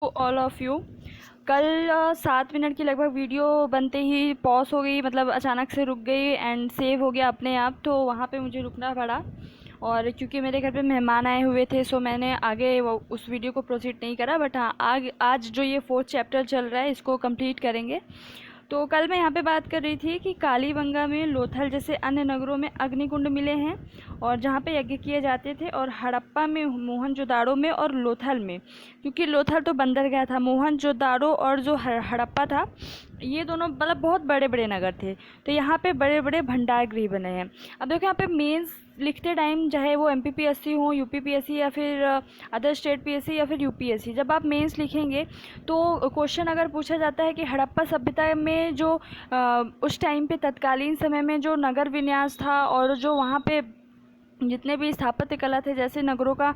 All of you. कल 7 minute की लगभग वीडियो बनते ही पॉज हो गई, मतलब अचानक से रुक गई एंड सेव हो गया अपने आप, तो वहाँ पे मुझे रुकना पड़ा। और क्योंकि मेरे घर पे मेहमान आए हुए थे, सो मैंने आगे वो उस वीडियो को प्रोसीड नहीं करा। बट हाँ, आज जो ये 4th चैप्टर चल रहा है इसको कंप्लीट करेंगे। तो कल मैं यहाँ पे बात कर रही थी कि कालीबंगा में, लोथल जैसे अन्य नगरों में अग्निकुंड मिले हैं और जहाँ पे यज्ञ किए जाते थे, और हड़प्पा में, मोहनजोदाड़ो में और लोथल में। क्योंकि लोथल तो बंदरगाह था, मोहनजोदाड़ो और जो हड़प्पा था, ये दोनों मतलब बहुत बड़े बड़े नगर थे। तो यहाँ पे बड़े बड़े भंडार गृह बने हैं। अब देखो यहाँ पे मेंस लिखते टाइम, चाहे वो MPPSC हो, UPPSC या फिर अदर स्टेट PSC या फिर UPSC, जब आप मेंस लिखेंगे तो क्वेश्चन अगर पूछा जाता है कि हड़प्पा सभ्यता में जो उस टाइम पे तत्कालीन समय में जो नगर विन्यास था और जो वहाँ पे जितने भी स्थापत्य कला थे, जैसे नगरों का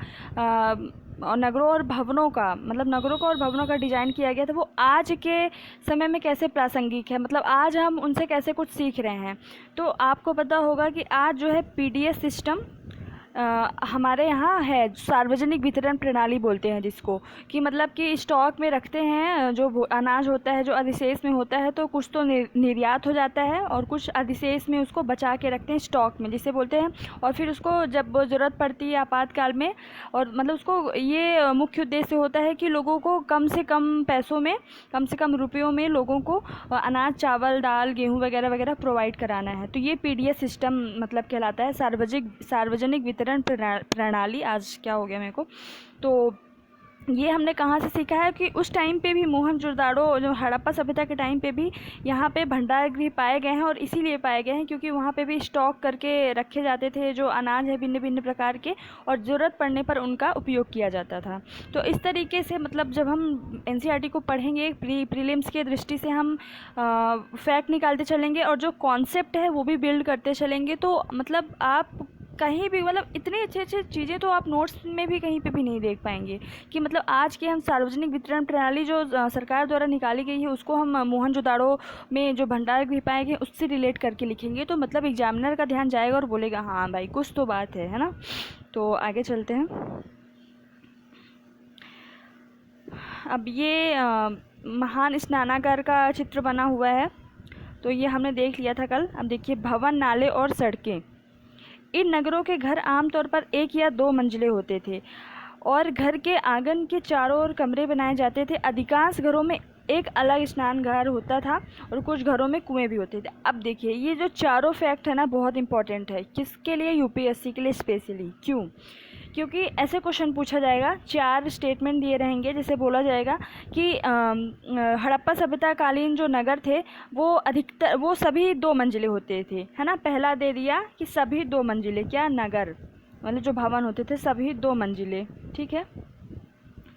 और नगरों और भवनों का, मतलब नगरों का और भवनों का डिज़ाइन किया गया था, वो आज के समय में कैसे प्रासंगिक है, मतलब आज हम उनसे कैसे कुछ सीख रहे हैं। तो आपको पता होगा कि आज जो है PDS सिस्टम हमारे यहाँ है, सार्वजनिक वितरण प्रणाली बोलते हैं जिसको, कि मतलब कि स्टॉक में रखते हैं जो अनाज होता है, जो अधिशेष में होता है, तो कुछ तो निर्यात हो जाता है और कुछ अधिशेष में उसको बचा के रखते हैं स्टॉक में, जिसे बोलते हैं। और फिर उसको जब ज़रूरत पड़ती है आपातकाल में, और मतलब उसको ये मुख्य उद्देश्य होता है कि लोगों को कम से कम पैसों में, कम से कम रुपयों में लोगों को अनाज, चावल, दाल, गेहूँ वगैरह वगैरह प्रोवाइड कराना है। तो ये PDS सिस्टम मतलब कहलाता है, सार्वजनिक वितरण प्रणाली। आज क्या हो गया मेरे को, तो ये हमने कहाँ से सीखा है कि उस टाइम पे भी, मोहनजोदाड़ो जो हड़प्पा सभ्यता के टाइम पे भी यहाँ पे भंडार गृह पाए गए हैं, और इसीलिए पाए गए हैं क्योंकि वहाँ पे भी स्टॉक करके रखे जाते थे जो अनाज है भिन्न भिन्न प्रकार के, और ज़रूरत पड़ने पर उनका उपयोग किया जाता था। तो इस तरीके से मतलब जब हम NCERT को पढ़ेंगे, प्रीलिम्स के दृष्टि से हम फैक्ट निकालते चलेंगे और जो कॉन्सेप्ट है वो भी बिल्ड करते चलेंगे, तो मतलब आप कहीं भी, मतलब इतनी अच्छी अच्छी चीज़ें तो आप नोट्स में भी कहीं पे भी नहीं देख पाएंगे कि मतलब आज के हम सार्वजनिक वितरण प्रणाली जो सरकार द्वारा निकाली गई है, उसको हम मोहनजोदाड़ो में जो भंडार गृह पाए गए उससे रिलेट करके लिखेंगे, तो मतलब एग्जामिनर का ध्यान जाएगा और बोलेगा हाँ भाई कुछ तो बात है ना। तो आगे चलते हैं। अब ये महान स्नानागार का चित्र बना हुआ है, तो ये हमने देख लिया था कल। अब देखिए, भवन, नाले और सड़कें। इन नगरों के घर आमतौर पर 1 या 2 मंजिले होते थे और घर के आंगन के चारों ओर कमरे बनाए जाते थे। अधिकांश घरों में एक अलग स्नान घर होता था और कुछ घरों में कुएं भी होते थे। अब देखिए, ये जो चारों फैक्ट है ना, बहुत इंपॉर्टेंट है। किसके लिए? UPSC के लिए स्पेशली। क्यों? क्योंकि ऐसे क्वेश्चन पूछा जाएगा, 4 स्टेटमेंट दिए रहेंगे, जैसे बोला जाएगा कि हड़प्पा सभ्यता कालीन जो नगर थे वो अधिकतर, वो सभी 2 मंजिले होते थे, है ना। पहला दे दिया कि सभी 2 मंजिले, क्या? नगर, मतलब जो भवन होते थे सभी 2 मंजिले, ठीक है,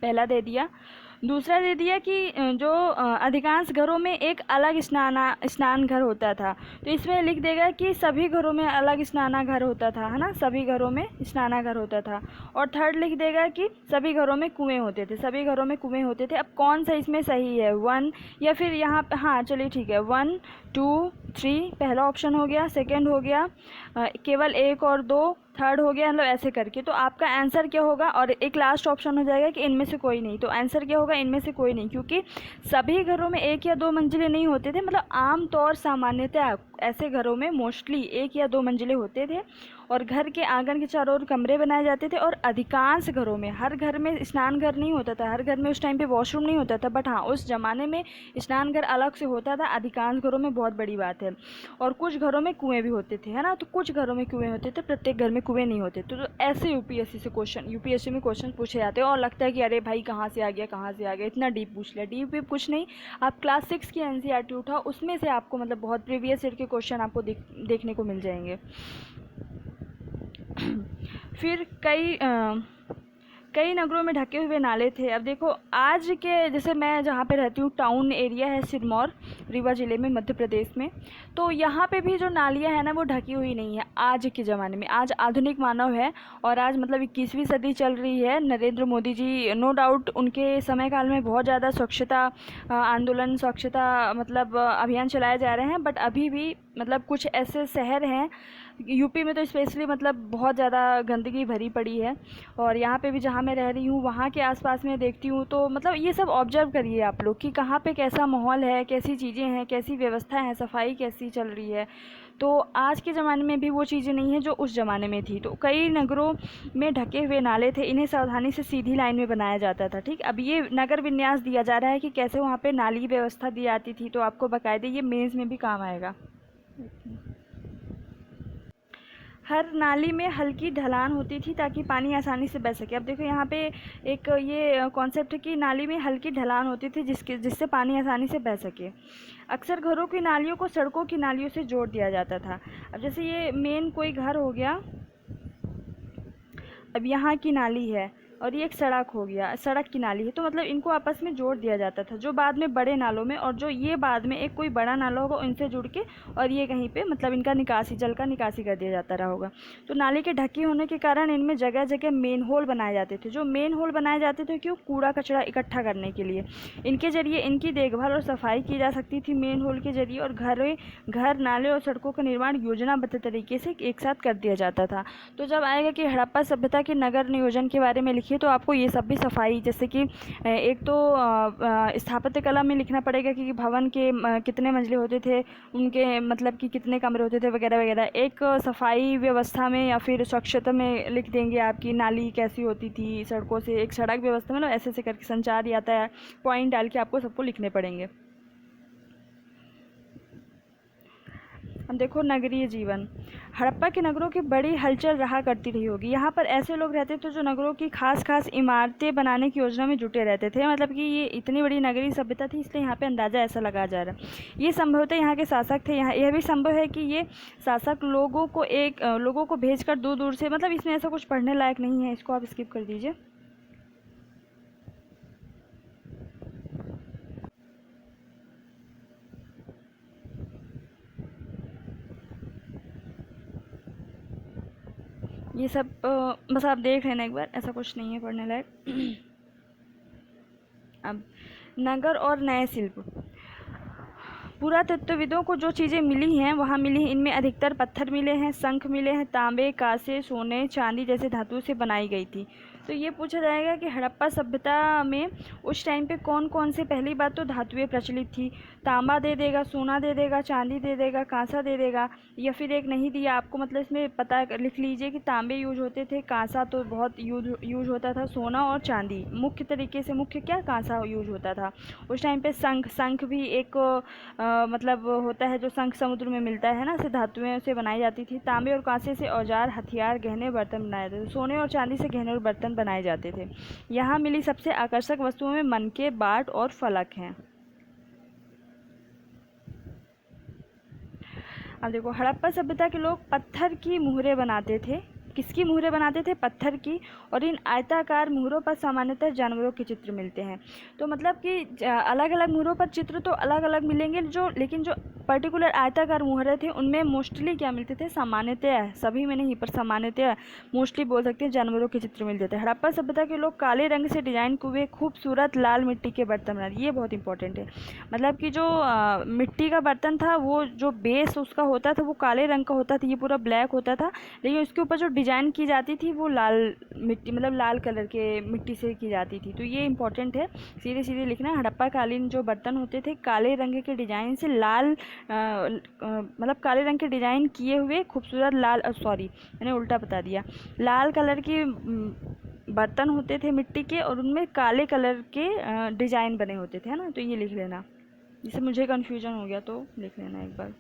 पहला दे दिया। दूसरा दे दिया कि जो अधिकांश घरों में एक अलग स्नान घर होता था, तो इसमें लिख देगा कि सभी घरों में अलग स्नानाघर होता था, है ना, सभी घरों में स्नानाघर होता था। और थर्ड लिख देगा कि सभी घरों में कुएं होते थे, सभी घरों में कुएं होते थे। अब कौन सा इसमें सही है? 1 या फिर यहाँ पे, हाँ चलिए ठीक है, 1 2 3 पहला ऑप्शन हो गया, सेकेंड हो गया केवल 1 और 2, थर्ड हो गया, मतलब ऐसे करके। तो आपका आंसर क्या होगा? और एक लास्ट ऑप्शन हो जाएगा कि इनमें से कोई नहीं। तो आंसर क्या होगा? इनमें से कोई नहीं, क्योंकि सभी घरों में 1 या 2 मंजिले नहीं होते थे। मतलब आमतौर, सामान्यतः ऐसे घरों में मोस्टली 1 या 2 मंजिले होते थे और घर के आंगन के चारों ओर कमरे बनाए जाते थे। और अधिकांश घरों में, हर घर में स्नान घर नहीं होता था, हर घर में उस टाइम पे वॉशरूम नहीं होता था, बट हाँ उस ज़माने में स्नान घर अलग से होता था। अधिकांश घरों में, बहुत बड़ी बात है। और कुछ घरों में कुएं भी होते थे, है ना, तो कुछ घरों में कुएं होते थे, प्रत्येक घर में कुएं नहीं होते। तो ऐसे UPSC में क्वेश्चन पूछे जाते हैं और लगता है कि अरे भाई कहाँ से आ गया, कहाँ से आ गया, इतना डीप पूछ लिया। डीप कुछ नहीं, आप क्लास 6 की NCERT उठाओ, उसमें से आपको मतलब बहुत प्रीवियस ईयर के क्वेश्चन आपको देखने को मिल जाएंगे। फिर कई नगरों में ढके हुए नाले थे। अब देखो, आज के, जैसे मैं जहाँ पे रहती हूँ, टाउन एरिया है सिरमौर, रीवा ज़िले में, मध्य प्रदेश में, तो यहाँ पे भी जो नालियाँ हैं ना वो ढकी हुई नहीं है आज के ज़माने में। आज आधुनिक मानव है और आज मतलब 21वीं सदी चल रही है। नरेंद्र मोदी जी, नो डाउट उनके समय काल में बहुत ज़्यादा स्वच्छता आंदोलन, स्वच्छता मतलब अभियान चलाए जा रहे हैं, बट अभी भी मतलब कुछ ऐसे शहर हैं यूपी में तो स्पेशली, मतलब बहुत ज़्यादा गंदगी भरी पड़ी है। और यहाँ पे भी जहाँ मैं रह रही हूँ वहाँ के आसपास में देखती हूँ तो मतलब ये सब ऑब्जर्व करिए आप लोग कि कहाँ पे कैसा माहौल है, कैसी चीज़ें हैं, कैसी व्यवस्था है, सफाई कैसी चल रही है। तो आज के ज़माने में भी वो चीज़ें नहीं है जो उस ज़माने में थी। तो कई नगरों में ढके हुए नाले थे, इन्हें सावधानी से सीधी लाइन में बनाया जाता था। ठीक, अब ये नगर विन्यास दिया जा रहा है कि कैसे वहाँ पे नाली की व्यवस्था दी जाती थी, तो आपको बाकायदे ये मेंस में भी काम आएगा। हर नाली में हल्की ढलान होती थी ताकि पानी आसानी से बह सके। अब देखो यहाँ पे एक ये कॉन्सेप्ट है कि नाली में हल्की ढलान होती थी जिससे पानी आसानी से बह सके। अक्सर घरों की नालियों को सड़कों की नालियों से जोड़ दिया जाता था। अब जैसे ये मेन कोई घर हो गया, अब यहाँ की नाली है और ये एक सड़क हो गया, सड़क की नाली है, तो मतलब इनको आपस में जोड़ दिया जाता था, जो बाद में बड़े नालों में, और जो ये बाद में एक कोई बड़ा नाला होगा उनसे जुड़ के, और ये कहीं पे मतलब इनका निकासी, जल का निकासी कर दिया जाता रहा होगा। तो नाली के ढकी होने के कारण इनमें जगह जगह मेन होल बनाए जाते थे। जो मेन होल बनाए जाते थे क्यों? कूड़ा कचरा इकट्ठा करने के लिए। इनके जरिए इनकी देखभाल और सफाई की जा सकती थी मेन होल के जरिए, और घर नाले और सड़कों का निर्माण योजनाबद्ध तरीके से एक साथ कर दिया जाता था। तो जब आएगा कि हड़प्पा सभ्यता के नगर नियोजन के बारे में लिखिए, तो आपको ये सब भी सफाई, जैसे कि एक तो स्थापत्य कला में लिखना पड़ेगा कि भवन के कितने मंजिले होते थे, उनके मतलब कि कितने कमरे होते थे वगैरह वगैरह। एक सफाई व्यवस्था में या फिर स्वच्छता में लिख देंगे आपकी नाली कैसी होती थी सड़कों से, एक सड़क व्यवस्था में, मतलब ऐसे ऐसे करके संचार यातायात पॉइंट डाल के आपको सबको लिखने पड़ेंगे। अब देखो नगरीय जीवन, हड़प्पा के नगरों की बड़ी हलचल रहा करती रही होगी। यहाँ पर ऐसे लोग रहते थे जो नगरों की खास खास इमारतें बनाने की योजना में जुटे रहते थे। मतलब कि ये इतनी बड़ी नगरीय सभ्यता थी, इसलिए यहाँ पे अंदाज़ा ऐसा लगा जा रहा है। ये संभवतः यहाँ के शासक थे। यहाँ यह भी संभव है कि ये शासक लोगों को भेज कर दूर दूर से, मतलब इसमें ऐसा कुछ पढ़ने लायक नहीं है, इसको आप स्किप कर दीजिए। ये सब बस आप देख लेना एक बार, ऐसा कुछ नहीं है पढ़ने लायक। अब नगर और नए शिल्प, पुरातत्वविदों को जो चीज़ें मिली हैं वहाँ मिली हैं, इनमें अधिकतर पत्थर मिले हैं, शंख मिले हैं, तांबे, कांसे, सोने, चांदी जैसे धातु से बनाई गई थी। तो ये पूछा जाएगा कि हड़प्पा सभ्यता में उस टाइम पे कौन कौन से, पहली बात तो धातुएं प्रचलित थी, तांबा दे देगा, सोना दे देगा, चांदी दे देगा, कांसा दे देगा, या फिर एक नहीं दिया आपको, मतलब इसमें पता लिख लीजिए कि तांबे यूज होते थे, कांसा तो बहुत यूज होता था, सोना और चांदी मुख्य तरीके से, मुख्य क्या, कांसा यूज होता था उस टाइम पे। शंख भी एक मतलब होता है जो शंख समुद्र में मिलता है ना, से धातुएं से बनाई जाती थी। तांबे और कांसे से औजार, हथियार, गहने, बर्तन बनाए जाते थे। सोने और चांदी से गहने और बर्तन बनाए जाते थे। यहाँ मिली सबसे आकर्षक वस्तुओं में मनके, बाट और फलक हैं। अब देखो हड़प्पा सभ्यता के लोग पत्थर की मुहरें बनाते थे। किसकी मुहरें बनाते थे? पत्थर की। और इन आयताकार मुहरों पर सामान्यतः जानवरों के चित्र मिलते हैं। तो मतलब कि अलग अलग मुहरों पर चित्र तो अलग अलग मिलेंगे, लेकिन जो पर्टिकुलर आयताकार मुहरें थे उनमें मोस्टली क्या मिलते थे? सामान्यतः, सभी में नहीं पर सामान्यतः, मोस्टली बोल सकते हैं, जानवरों के चित्र मिलते थे। हड़प्पा सभ्यता के लोग काले रंग से डिजाइन हुए खूबसूरत लाल मिट्टी के बर्तन बनाते, ये बहुत इंपॉर्टेंट है। मतलब कि जो मिट्टी का बर्तन था, वो जो बेस उसका होता था वो काले रंग का होता था, ये पूरा ब्लैक होता था, लेकिन उसके ऊपर जो डिजाइन की जाती थी वो लाल मिट्टी, मतलब लाल कलर के मिट्टी से की जाती थी। तो ये इंपॉर्टेंट है, सीधे सीधे लिखना। हड़प्पा कालीन जो बर्तन होते थे काले रंग के डिजाइन से लाल, मतलब काले रंग के डिजाइन किए हुए खूबसूरत लाल, सॉरी मैंने उल्टा बता दिया, लाल कलर के बर्तन होते थे मिट्टी के, और उनमें काले कलर के डिजाइन बने होते थे, है ना। तो ये लिख लेना, जिससे मुझे कन्फ्यूजन हो गया तो लिख लेना एक बार।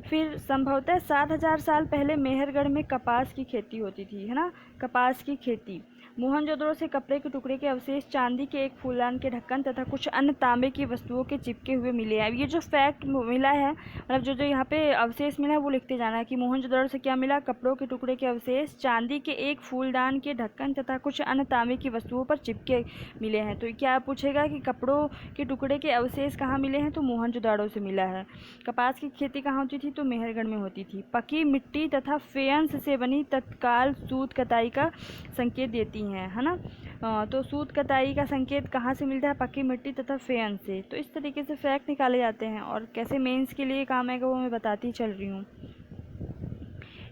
फिर संभवतः 7000 साल पहले मेहरगढ़ में कपास की खेती होती थी, है ना, कपास की खेती। मोहनजोदड़ो से कपड़े के टुकड़े के अवशेष, चांदी के एक फूलदान के ढक्कन तथा कुछ अन्य तांबे की वस्तुओं के चिपके हुए मिले हैं। अब ये जो फैक्ट मिला है, मतलब जो जो यहाँ पे अवशेष मिला है वो लिखते जाना है कि मोहनजोदड़ो से क्या मिला? कपड़ों के टुकड़े के अवशेष, चांदी के एक फूलदान के ढक्कन तथा कुछ अन्य तांबे की वस्तुओं पर चिपके मिले हैं। तो क्या पूछेगा कि कपड़ों के टुकड़े के अवशेष कहाँ मिले हैं? तो मोहनजोदड़ो से मिला है। कपास की खेती कहाँ होती थी? तो मेहरगढ़ में होती थी। पकी मिट्टी तथा फेयंस से बनी तत्काल सूत कताई का संकेत देती है ना। तो सूत कताई का संकेत कहाँ से मिलता है? पक्की मिट्टी तथा फेयन से। तो इस तरीके से फैक्ट निकाले जाते हैं और कैसे मेंस के लिए काम आएगा वो मैं बताती चल रही हूँ।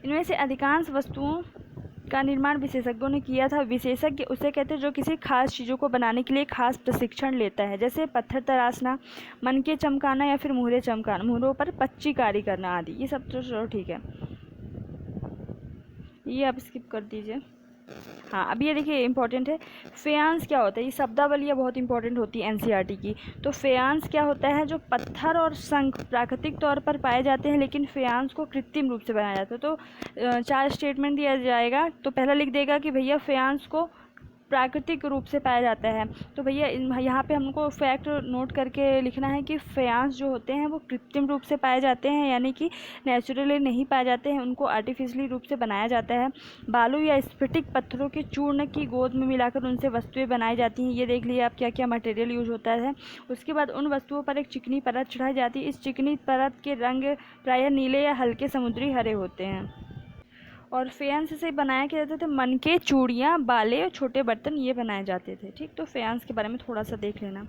इनमें से अधिकांश वस्तुओं का निर्माण विशेषज्ञों ने किया था। विशेषज्ञ उसे कहते हैं जो किसी खास चीज़ों को बनाने के लिए खास प्रशिक्षण लेता है, जैसे पत्थर तराशना, मनके चमकाना या फिर मुहरे चमकाना, मुहरों पर पच्चीकारी करना आदि। ये सब तो चलो ठीक है, ये आप स्किप कर दीजिए। हाँ, अब ये देखिए इंपॉर्टेंट है, फेयांस क्या होता है? ये शब्दावलियाँ बहुत इंपॉर्टेंट होती है एनसीईआरटी की। तो फेयांस क्या होता है? जो पत्थर और शंख प्राकृतिक तौर पर पाए जाते हैं, लेकिन फेयांस को कृत्रिम रूप से बनाया जाता है। तो 4 स्टेटमेंट दिया जाएगा। तो पहला लिख देगा कि भैया फेयांस को प्राकृतिक रूप से पाया जाता है। तो भैया यहाँ पे हमको फैक्ट नोट करके लिखना है कि फेयांस जो होते हैं वो कृत्रिम रूप से पाए जाते हैं, यानी कि नेचुरली नहीं पाए जाते हैं, उनको आर्टिफिशियली रूप से बनाया जाता है। बालू या स्फटिक पत्थरों के चूर्ण की गोद में मिलाकर उनसे वस्तुएं बनाई जाती हैं। ये देख लीजिए आप क्या क्या मटेरियल यूज होता है। उसके बाद उन वस्तुओं पर एक चिकनी परत चढ़ाई जाती है। इस चिकनी परत के रंग प्रायः नीले या हल्के समुद्री हरे होते हैं। और फेयांस से बनाया क्या जाते थे? मनके, चूड़ियाँ, बाले और छोटे बर्तन ये बनाए जाते थे। ठीक, तो फेयांस के बारे में थोड़ा सा देख लेना।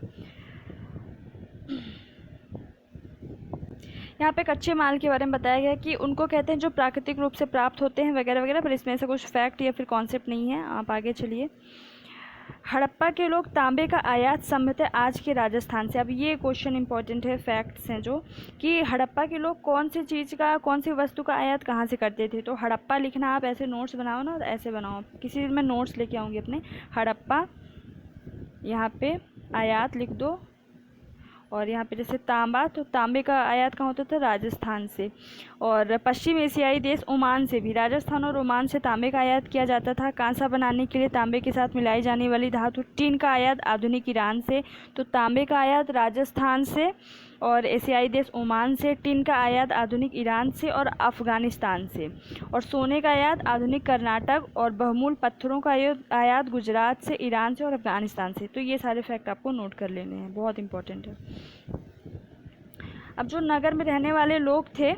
यहाँ पे कच्चे माल के बारे में बताया गया कि उनको कहते हैं जो प्राकृतिक रूप से प्राप्त होते हैं वगैरह वगैरह, पर इसमें से कुछ फैक्ट या फिर कॉन्सेप्ट नहीं है। आप आगे चलिए। हड़प्पा के लोग तांबे का आयात संभवतः आज के राजस्थान से। अब ये क्वेश्चन इंपॉर्टेंट है, फैक्ट्स हैं जो कि हड़प्पा के लोग कौन सी चीज़ का, कौन सी वस्तु का आयात कहाँ से करते थे। तो हड़प्पा लिखना, आप ऐसे नोट्स बनाओ ना, ऐसे बनाओ, किसी दिन मैं नोट्स लेके आऊँगी अपने। हड़प्पा, यहाँ पे आयात लिख दो, और यहाँ पे जैसे तांबा, तो तांबे का आयात कहाँ होता था? राजस्थान से। और पश्चिम एशियाई देश ओमान से भी, राजस्थान और ओमान से तांबे का आयात किया जाता था। कांसा बनाने के लिए तांबे के साथ मिलाई जाने वाली धातु टिन का आयात आधुनिक ईरान से। तो तांबे का आयात राजस्थान से और एशियाई देश ओमान से। टिन का आयात आधुनिक ईरान से और अफ़गानिस्तान से। और सोने का आयात आधुनिक कर्नाटक, और बहुमूल पत्थरों का आयात गुजरात से, ईरान से और अफ़गानिस्तान से। तो ये सारे फैक्ट आपको नोट कर लेने हैं, बहुत इंपॉर्टेंट है। अब जो नगर में रहने वाले लोग थे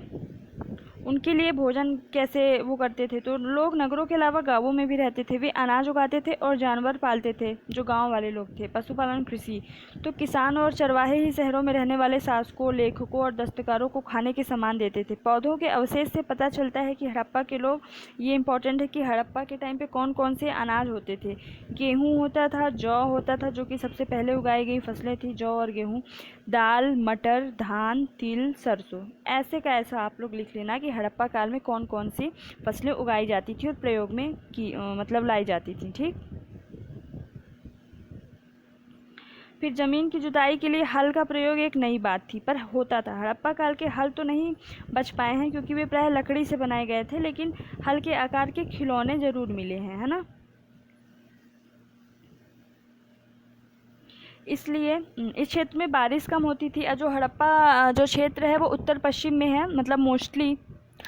उनके लिए भोजन कैसे वो करते थे? तो लोग नगरों के अलावा गांवों में भी रहते थे। वे अनाज उगाते थे और जानवर पालते थे। जो गांव वाले लोग थे, पशुपालन, कृषि। तो किसान और चरवाहे ही शहरों में रहने वाले शासकों, लेखकों और दस्तकारों को खाने के सामान देते थे। पौधों के अवशेष से पता चलता है कि हड़प्पा के लोग, ये इंपॉर्टेंट है कि हड़प्पा के टाइम पे कौन कौन से अनाज होते थे। गेहूँ होता था, जौ होता था, जो कि सबसे पहले उगाई गई फसलें थी, जौ और गेहूँ। दाल, मटर, धान, तिल, सरसों। ऐसे का ऐसा आप लोग लिख लेना कि हड़प्पा काल में कौन कौन सी फसलें उगाई जाती थी और प्रयोग में की मतलब लाई जाती थी। ठीक, फिर ज़मीन की जुताई के लिए हल का प्रयोग एक नई बात थी, पर होता था। हड़प्पा काल के हल तो नहीं बच पाए हैं क्योंकि वे प्रायः लकड़ी से बनाए गए थे, लेकिन हल के आकार के खिलौने ज़रूर मिले हैं, है ना। इसलिए इस क्षेत्र में बारिश कम होती थी। जो हड़प्पा जो क्षेत्र है वो उत्तर पश्चिम में है, मतलब मोस्टली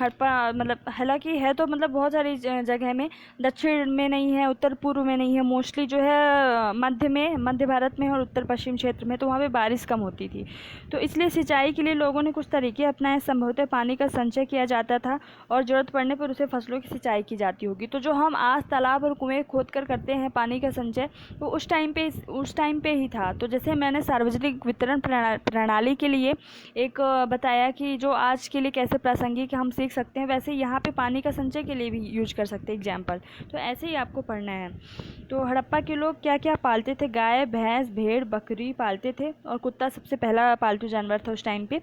हड़प्पा, मतलब हालांकि है तो मतलब बहुत सारी जगह में, दक्षिण में नहीं है, उत्तर पूर्व में नहीं है, मोस्टली जो है मध्य में, मध्य भारत में और उत्तर पश्चिम क्षेत्र में, तो वहाँ पे बारिश कम होती थी। तो इसलिए सिंचाई के लिए लोगों ने कुछ तरीके अपनाए। संभवतः पानी का संचय किया जाता था और ज़रूरत पड़ने पर उसे फसलों की सिंचाई की जाती होगी। तो जो हम आज तालाब और कुएँ खोद कर करते हैं पानी का संचय, वो उस टाइम पे ही था। तो जैसे मैंने सार्वजनिक वितरण प्रणाली के लिए एक बताया कि जो आज के लिए कैसे प्रासंगिक हम सीख सकते हैं, वैसे यहाँ पे पानी का संचय के लिए भी यूज कर सकते हैं एग्जाम्पल। तो ऐसे ही आपको पढ़ना है। तो हड़प्पा के लोग क्या क्या पालते थे? गाय, भैंस, भेड़, बकरी पालते थे, और कुत्ता सबसे पहला पालतू जानवर था उस टाइम पे।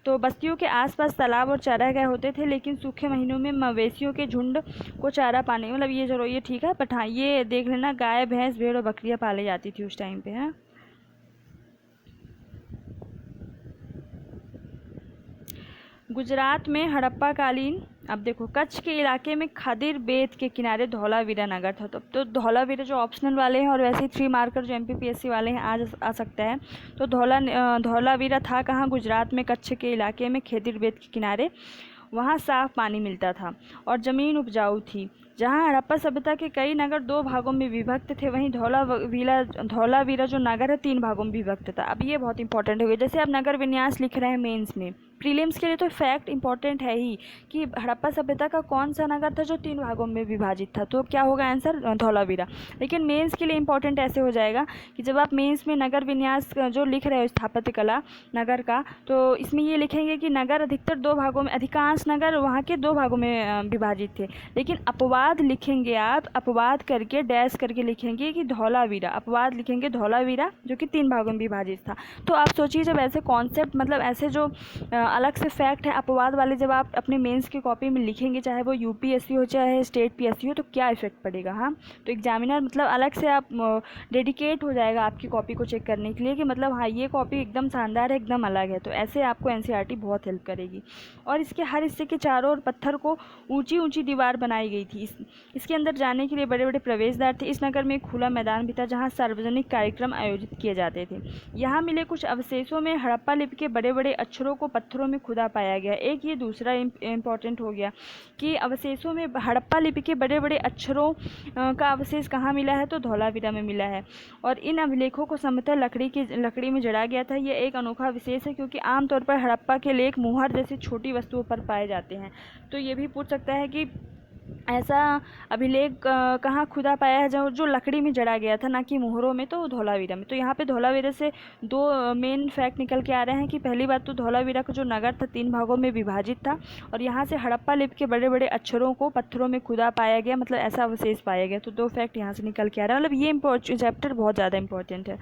तो बस्तियों के आसपास तालाब और चारागाह होते थे, लेकिन सूखे महीनों में मवेशियों के झुंड को चारा पाने, मतलब ये जरूर ये ठीक है, बट हाँ ये देख लेना, गाय, भैंस, भेड़ और बकरियाँ पाली जाती थी उस टाइम पे, है। गुजरात में हड़प्पा कालीन, अब देखो, कच्छ के इलाके में खदिर बेत के किनारे धौलावीरा नगर था। तो धौलावीरा जो ऑप्शनल वाले हैं और वैसे ही 3 मार्कर जो एमपीपीएससी वाले हैं आज आ सकता है। तो धौलावीरा था कहाँ? गुजरात में, कच्छ के इलाके में, खदिर बेत के किनारे। वहाँ साफ पानी मिलता था और ज़मीन उपजाऊ थी। जहाँ हड़प्पा सभ्यता के कई नगर 2 भागों में विभक्त थे, वहीं धौलावीरा जो नगर है 3 भागों में विभक्त था। अब ये बहुत इंपॉर्टेंट हो गया। जैसे आप नगर विन्यास लिख रहे हैं मेंस में, प्रीलिम्स के लिए तो फैक्ट इंपॉर्टेंट है ही कि हड़प्पा सभ्यता का कौन सा नगर था जो 3 भागों में विभाजित था, तो क्या होगा आंसर, धौलावीरा। लेकिन मेंस के लिए इंपॉर्टेंट ऐसे हो जाएगा कि जब आप मेंस में नगर विन्यास जो लिख रहे हो स्थापत्य कला नगर का, तो इसमें ये लिखेंगे कि नगर अधिकतर 2 भागों में, अधिकांश नगर वहाँ के 2 भागों में विभाजित थे। लेकिन अपवाद लिखेंगे आप, अपवाद करके डैश करके लिखेंगे कि धौलावीरा, अपवाद लिखेंगे धौलावीरा जो कि 3 भागों में विभाजित था। तो आप सोचिए जब ऐसे कॉन्सेप्ट, मतलब ऐसे जो अलग से फैक्ट है अपवाद वाले, जब आप अपने मेंस की कॉपी में लिखेंगे, चाहे वो यूपीएससी हो चाहे स्टेट पीएससी हो, तो क्या इफेक्ट पड़ेगा। हाँ, तो एग्जामिनर मतलब अलग से आप डेडिकेट हो जाएगा आपकी कॉपी को चेक करने के लिए कि मतलब हाँ ये कॉपी एकदम शानदार है, एकदम अलग है। तो ऐसे आपको एनसीईआरटी बहुत हेल्प करेगी। और इसके हर हिस्से के चारों ओर पत्थर को ऊंची ऊंची दीवार बनाई गई थी। इसके अंदर जाने के लिए बड़े बड़े प्रवेशद्वार थे। इस नगर में एक खुला मैदान भी था जहाँ सार्वजनिक कार्यक्रम आयोजित किए जाते थे। यहाँ मिले कुछ अवशेषों में हड़प्पा लिपि के बड़े बड़े अक्षरों को पत्थरों में खुदा पाया गया। एक ये दूसरा इम्पोर्टेंट हो गया कि अवशेषों में हड़प्पा लिपि के बड़े बड़े अक्षरों का अवशेष कहाँ मिला है, तो धौलावीरा में मिला है। और इन अभिलेखों को समतल लकड़ी में जड़ा गया था। यह एक अनोखा विशेष है क्योंकि आमतौर पर हड़प्पा के लेख मुहर जैसी छोटी वस्तुओं पर पाए जाते हैं। तो ये भी पूछ सकता है कि ऐसा अभिलेख कहाँ खुदा पाया है जो लकड़ी में जड़ा गया था, ना कि मोहरों में, तो धौलावीरा में। तो यहाँ पे धौलावीरा से 2 मेन फैक्ट निकल के आ रहे हैं कि पहली बात तो धौलावीरा का जो नगर था 3 भागों में विभाजित था, और यहाँ से हड़प्पा लिपि के बड़े बड़े अक्षरों को पत्थरों में खुदा पाया गया, मतलब ऐसा अवशेष पाया गया। तो 2 फैक्ट यहाँ से निकल के आ रहा है। मतलब ये चैप्टर बहुत ज़्यादा इंपॉर्टेंट है।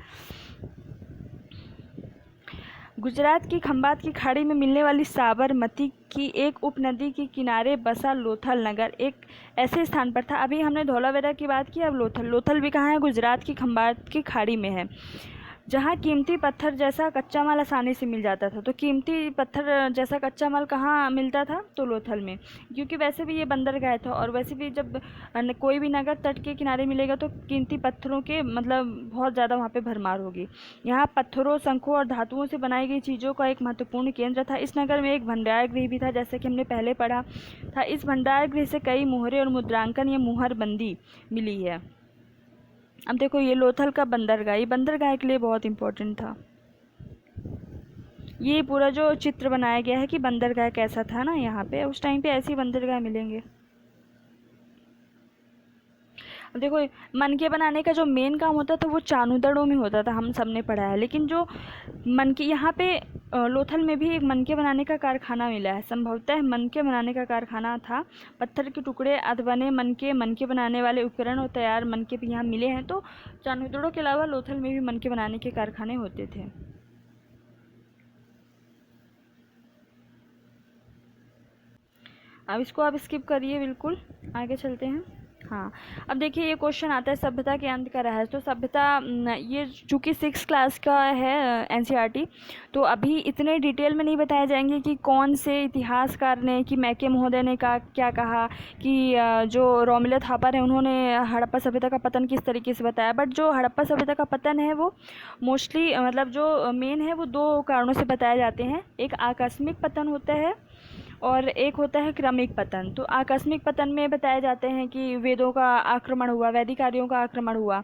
गुजरात की खंबात की खाड़ी में मिलने वाली साबरमती की एक उपनदी के किनारे बसा लोथल नगर एक ऐसे स्थान पर था। अभी हमने धौलावीरा की बात की, अब लोथल भी कहाँ है, गुजरात की खंबात की खाड़ी में है, जहाँ कीमती पत्थर जैसा कच्चा माल आसानी से मिल जाता था। तो कीमती पत्थर जैसा कच्चा माल कहाँ मिलता था, तो लोथल में, क्योंकि वैसे भी ये बंदरगाह था, और वैसे भी जब कोई भी नगर तट के किनारे मिलेगा तो कीमती पत्थरों के मतलब बहुत ज़्यादा वहाँ पे भरमार होगी। यहाँ पत्थरों, शंखों और धातुओं से बनाई गई चीज़ों का एक महत्वपूर्ण केंद्र था। इस नगर में एक भंडार गृह भी था, जैसे कि हमने पहले पढ़ा था। इस भंडार गृह से कई मोहरे और मुद्रांकन या मुहरबंदी मिली है। अब देखो ये लोथल का बंदरगाह, ये बंदरगाह के लिए बहुत इम्पोर्टेंट था। ये पूरा जो चित्र बनाया गया है कि बंदरगाह कैसा था ना, यहाँ पे उस टाइम पे ऐसे ही बंदरगाह मिलेंगे। अब देखो मनके बनाने का जो मेन काम होता था वो चानूदड़ों में होता था, हम सब ने पढ़ा है। लेकिन जो मनके यहाँ पे लोथल में भी एक मनके बनाने का कारखाना मिला है, संभवतः मनके बनाने का कारखाना था। पत्थर के टुकड़े, अधबने मनके बनाने वाले उपकरण और तैयार मनके भी यहाँ मिले हैं। तो चानूदड़ों के अलावा लोथल में भी मनके बनाने के कारखाने होते थे। अब इसको आप स्किप करिए, बिल्कुल आगे चलते हैं। हाँ, अब देखिए ये क्वेश्चन आता है सभ्यता के अंत का रहस्य। तो सभ्यता, ये चूँकि 6 क्लास का है एनसीईआरटी, तो अभी इतने डिटेल में नहीं बताए जाएंगे कि कौन से इतिहासकार ने, कि मैके महोदय ने क्या कहा, कि जो रोमिला थापर है उन्होंने हड़प्पा सभ्यता का पतन किस तरीके से बताया। बट जो हड़प्पा सभ्यता का पतन है वो मोस्टली मतलब जो मेन है वो 2 कारणों से बताए जाते हैं। एक आकस्मिक पतन होता है और एक होता है क्रमिक पतन। तो आकस्मिक पतन में बताए जाते हैं कि वेदों का आक्रमण हुआ, वैदिक आर्यों का आक्रमण हुआ,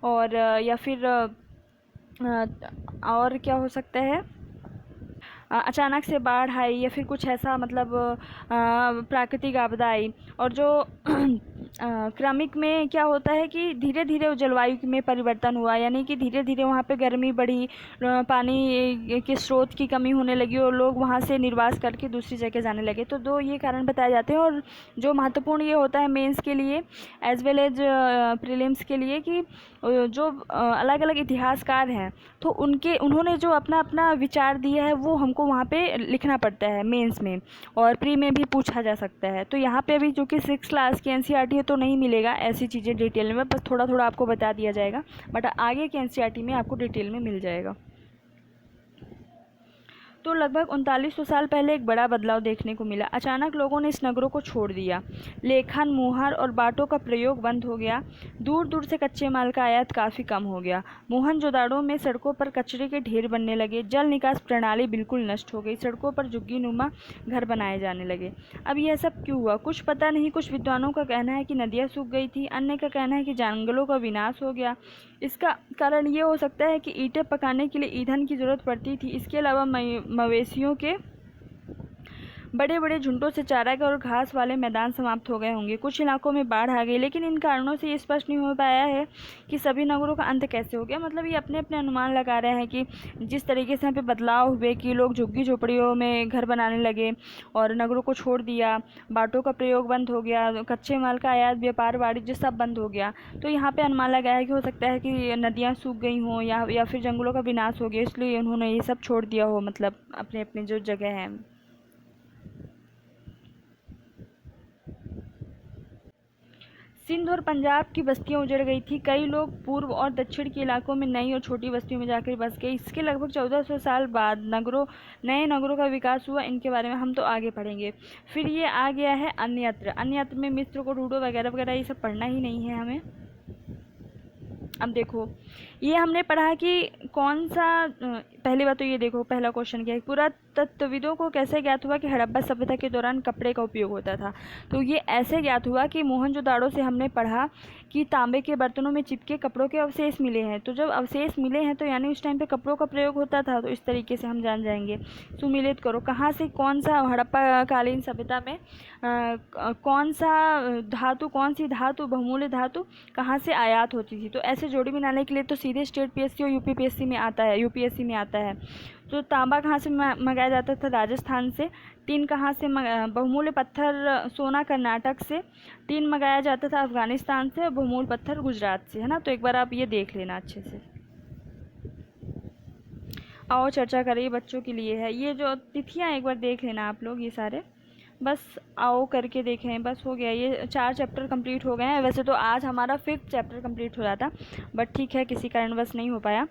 और या फिर और क्या हो सकता है, अचानक से बाढ़ आई, या फिर कुछ ऐसा मतलब प्राकृतिक आपदा आई। और जो क्रमिक में क्या होता है कि धीरे धीरे जलवायु में परिवर्तन हुआ, यानी कि धीरे धीरे वहाँ पे गर्मी बढ़ी, पानी के स्रोत की कमी होने लगी और लोग वहाँ से निर्वास करके दूसरी जगह जाने लगे। तो 2 ये कारण बताए जाते हैं। और जो महत्वपूर्ण ये होता है मेंस के लिए एज वेल एज प्रीलिम्स के लिए कि जो अलग अलग इतिहासकार हैं तो उन्होंने जो अपना अपना विचार दिया है वो हमको वहाँ पे लिखना पड़ता है मेंस में, और प्री में भी पूछा जा सकता है। तो यहाँ पे अभी चूँकि 6 क्लास की एनसीईआरटी है तो नहीं मिलेगा ऐसी चीज़ें डिटेल में, बस थोड़ा थोड़ा आपको बता दिया जाएगा। बट आगे की एनसीईआरटी में आपको डिटेल में मिल जाएगा। तो लगभग 3900 साल पहले एक बड़ा बदलाव देखने को मिला। अचानक लोगों ने इस नगरों को छोड़ दिया। लेखन, मुहर और बाटों का प्रयोग बंद हो गया। दूर दूर से कच्चे माल का आयात काफ़ी कम हो गया। मोहनजोदाड़ो में सड़कों पर कचरे के ढेर बनने लगे। जल निकास प्रणाली बिल्कुल नष्ट हो गई। सड़कों पर झुग्गीनुमा घर बनाए जाने लगे। अब यह सब क्यों हुआ, कुछ पता नहीं। कुछ विद्वानों का कहना है कि नदियाँ सूख गई थी, अन्य का कहना है कि जंगलों का विनाश हो गया। इसका कारण ये हो सकता है कि ईंटें पकाने के लिए ईंधन की ज़रूरत पड़ती थी। इसके अलावा मवेशियों के बड़े बड़े झुंडों से चारागाह और घास वाले मैदान समाप्त हो गए होंगे। कुछ इलाकों में बाढ़ आ गई, लेकिन इन कारणों से ये स्पष्ट नहीं हो पाया है कि सभी नगरों का अंत कैसे हो गया। मतलब ये अपने अपने अनुमान लगा रहे हैं कि जिस तरीके से यहाँ पे बदलाव हुए कि लोग झुग्गी झोपड़ियों में घर बनाने लगे और नगरों को छोड़ दिया, बाटों का प्रयोग बंद हो गया, कच्चे माल का आयात, व्यापार वाणिज्य सब बंद हो गया। तो यहाँ पे अनुमान लगाया है कि हो सकता है कि नदियाँ सूख गई हों या फिर जंगलों का विनाश हो गया, इसलिए उन्होंने ये सब छोड़ दिया हो, मतलब अपने अपने जो जगह है। सिंध और पंजाब की बस्तियां उजड़ गई थी। कई लोग पूर्व और दक्षिण के इलाकों में नई और छोटी बस्तियों में जाकर बस गए। इसके लगभग 1400 साल बाद नए नगरों का विकास हुआ। इनके बारे में हम तो आगे पढ़ेंगे। फिर ये आ गया है अन्यत्र। अन्यत्र में मिस्र को ढूंढो वगैरह वगैरह, ये सब पढ़ना ही नहीं है हमें। अब देखो, ये हमने पढ़ा कि कौन सा पहली बात तो ये देखो, पहला क्वेश्चन क्या है, पुरातत्वविदों को कैसे ज्ञात हुआ कि हड़प्पा सभ्यता के दौरान कपड़े का उपयोग होता था। तो ये ऐसे ज्ञात हुआ कि मोहनजोदाड़ो से हमने पढ़ा कि तांबे के बर्तनों में चिपके कपड़ों के अवशेष मिले हैं। तो जब अवशेष मिले हैं तो यानी उस टाइम पे कपड़ों का प्रयोग होता था। तो इस तरीके से हम जान जाएंगे। सुमिलित करो, कहाँ से कौन सा हड़प्पा कालीन सभ्यता में कौन सा धातु, कौन सी धातु, बहुमूल्य धातु कहाँ से आयात होती थी। तो ऐसे जोड़ी बनाने के लिए तो सीधे स्टेट पीएससी और यूपीपीएससी में आता है, यूपीएससी में आता है। तो तांबा कहाँ से मंगाया जाता था? राजस्थान से। टीन कहाँ से? बहुमूल्य पत्थर सोना कर्नाटक से। टीन मंगाया जाता था अफगानिस्तान से और बहुमूल्य पत्थर गुजरात से, है ना। तो एक बार आप ये देख लेना अच्छे से। आओ चर्चा करें, बच्चों के लिए है। ये जो तिथियाँ एक बार देख लेना आप लोग, ये सारे बस आओ करके देखें। बस हो गया, ये 4 चैप्टर कंप्लीट हो गए हैं। वैसे तो आज हमारा 5th चैप्टर कंप्लीट हो जाता, बट ठीक है, किसी कारणवश नहीं हो पाया।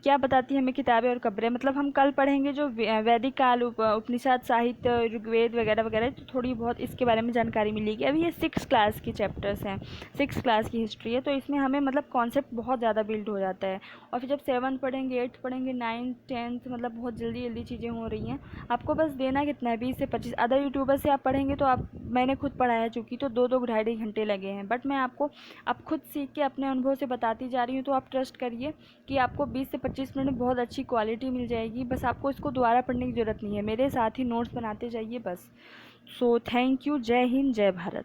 क्या बताती हमें किताबें और कब्रें? मतलब हम कल पढ़ेंगे जो वैदिक काल, उपनिषद, साहित्य, ऋग्वेद वगैरह वगैरह, तो थोड़ी बहुत इसके बारे में जानकारी मिलेगी। अभी ये 6th क्लास की चैप्टर्स हैं, 6th क्लास की हिस्ट्री है, तो इसमें हमें मतलब कॉन्सेप्ट बहुत ज़्यादा बिल्ड हो जाता है। और फिर जब 7th पढ़ेंगे, 8th पढ़ेंगे, 9th 10th, मतलब बहुत जल्दी जल्दी चीज़ें हो रही हैं। आपको बस देना कितना है, 20 से 25। अदर यूट्यूबर से आप पढ़ेंगे तो आप, मैंने खुद पढ़ाया चूँकि, तो 2-2 ढाई घंटे लगे हैं। बट मैं आपको अब खुद सीख के अपने अनुभव से बताती जा रही हूँ, तो आप ट्रस्ट करिए कि आपको 20 से 25 मिनट में बहुत अच्छी क्वालिटी मिल जाएगी। बस आपको इसको दोबारा पढ़ने की ज़रूरत नहीं है, मेरे साथ ही नोट्स बनाते जाइए बस। So thank you. जय हिंद, जय भारत।